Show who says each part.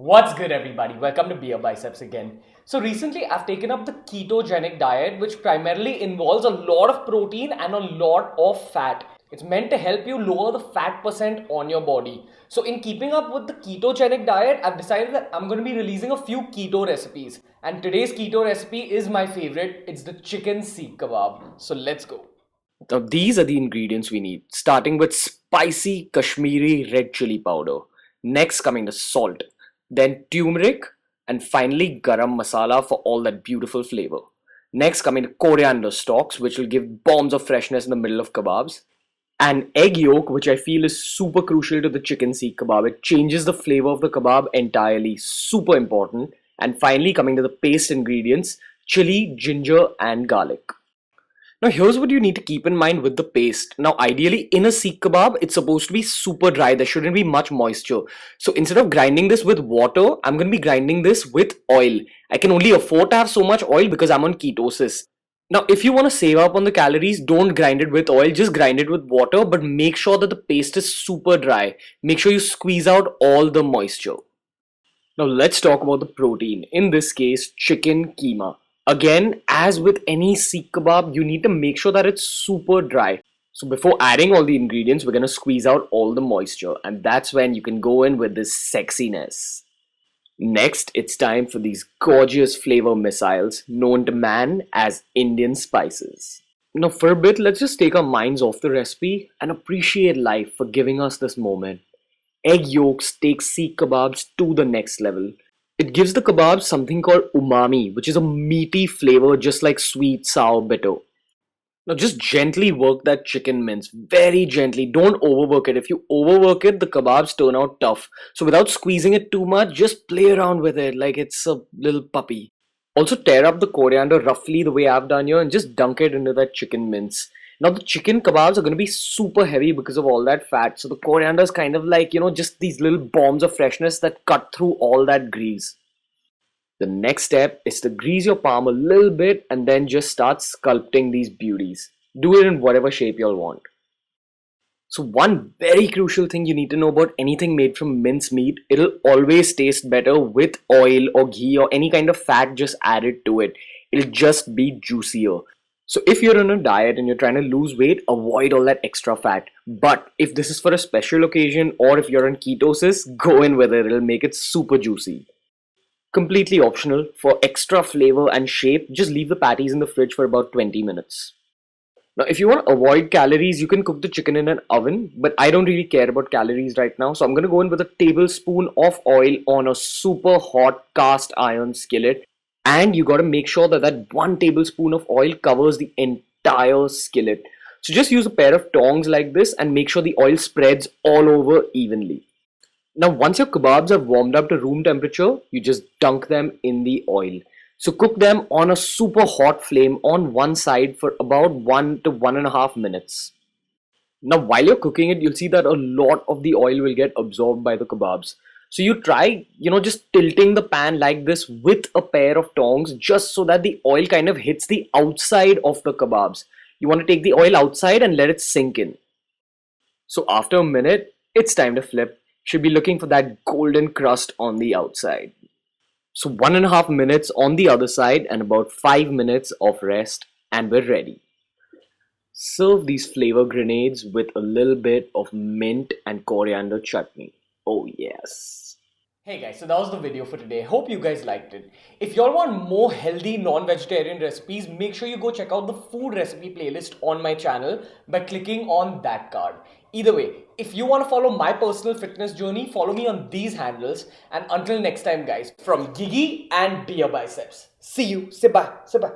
Speaker 1: What's good, everybody? Welcome to BeerBiceps again. So recently I've taken up the ketogenic diet, which primarily involves a lot of protein and a lot of fat. It's meant to help you lower the fat percent on your body. So in keeping up with the ketogenic diet, I've decided that I'm going to be releasing a few keto recipes. And today's keto recipe is my favorite. It's the Chicken Seekh Kabab. So let's go. Now these are the ingredients we need, starting with spicy Kashmiri red chili powder. Next coming the salt, then turmeric, and finally Garam Masala for all that beautiful flavor. Next coming the coriander stalks, which will give bombs of freshness in the middle of kebabs. And egg yolk, which I feel is super crucial to the chicken seekh kebab. It changes the flavor of the kebab entirely, super important. And finally coming to the paste ingredients, chili, ginger and garlic. Now here's what you need to keep in mind with the paste. Now ideally in a seekh kebab, it's supposed to be super dry. There shouldn't be much moisture. So instead of grinding this with water, I'm going to be grinding this with oil. I can only afford to have so much oil because I'm on ketosis. Now if you want to save up on the calories, don't grind it with oil, just grind it with water, but make sure that the paste is super dry. Make sure you squeeze out all the moisture. Now let's talk about the protein. In this case, chicken keema. Again, as with any seekh kebab, you need to make sure that it's super dry. So before adding all the ingredients, we're going to squeeze out all the moisture, and that's when you can go in with this sexiness. Next, it's time for these gorgeous flavor missiles known to man as Indian spices. Now for a bit, let's just take our minds off the recipe and appreciate life for giving us this moment. Egg yolks take seekh kebabs to the next level. It gives the kebabs something called umami, which is a meaty flavor just like sweet, sour, bitter. Now just gently work that chicken mince, very gently, don't overwork it. If you overwork it, the kebabs turn out tough. So without squeezing it too much, just play around with it like it's a little puppy. Also tear up the coriander roughly the way I've done here and just dunk it into that chicken mince. Now the chicken kebabs are going to be super heavy because of all that fat. So the coriander is kind of like, just these little bombs of freshness that cut through all that grease. The next step is to grease your palm a little bit and then just start sculpting these beauties. Do it in whatever shape you'll want. So one very crucial thing you need to know about anything made from minced meat, it'll always taste better with oil or ghee or any kind of fat just added to it. It'll just be juicier. So if you're on a diet and you're trying to lose weight, avoid all that extra fat. But if this is for a special occasion or if you're on ketosis, go in with it. It'll make it super juicy. Completely optional. For extra flavor and shape, just leave the patties in the fridge for about 20 minutes. Now if you want to avoid calories, you can cook the chicken in an oven, but I don't really care about calories right now. So I'm going to go in with a tablespoon of oil on a super hot cast iron skillet. And you got to make sure that 1 tablespoon of oil covers the entire skillet. So just use a pair of tongs like this and make sure the oil spreads all over evenly. Now once your kebabs are warmed up to room temperature, you just dunk them in the oil. So cook them on a super hot flame on one side for about 1 to 1.5 minutes. Now while you're cooking it, you'll see that a lot of the oil will get absorbed by the kebabs. So you try, just tilting the pan like this with a pair of tongs just so that the oil kind of hits the outside of the kebabs. You want to take the oil outside and let it sink in. So after a minute, it's time to flip. Should be looking for that golden crust on the outside. So 1.5 minutes on the other side and about 5 minutes of rest and we're ready. Serve these flavor grenades with a little bit of mint and coriander chutney. Oh yes. Hey guys, so that was the video for today. Hope you guys liked it. If y'all want more healthy non-vegetarian recipes, make sure you go check out the food recipe playlist on my channel by clicking on that card. Either way, if you want to follow my personal fitness journey, follow me on these handles. And until next time guys, from Ghee and BeerBiceps. See you. Say bye. Say bye.